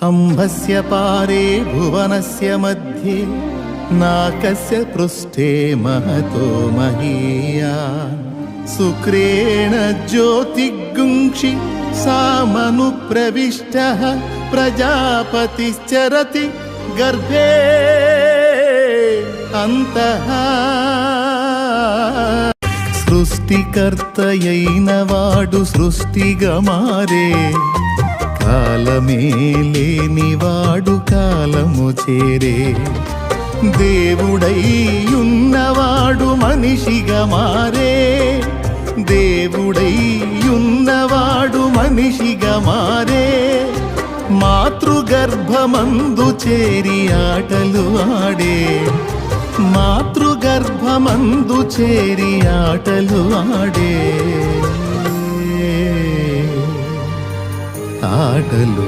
అంబస్య పారే భువనస్య మధ్యే నాకస్య పృష్ఠే మహతో మహీయాన్ శుక్రేణ జ్యోతిగుంక్షి సామను ప్రవిష్టః ప్రజాపతిశ్చరతి గర్భే అంతః. సృష్టికర్తయైన వాడు సృష్టిగా మారే, కాలమే లేనివాడు కాలము చేరే. దేవుడై ఉన్నవాడు మనిషిగా మారే, దేవుడై ఉన్నవాడు మనిషిగా మారే. మాతృగర్భమందు చేరి ఆటలు ఆడే, మాతృగర్భమందు చేరి ఆటలు ఆడే. ఆటలు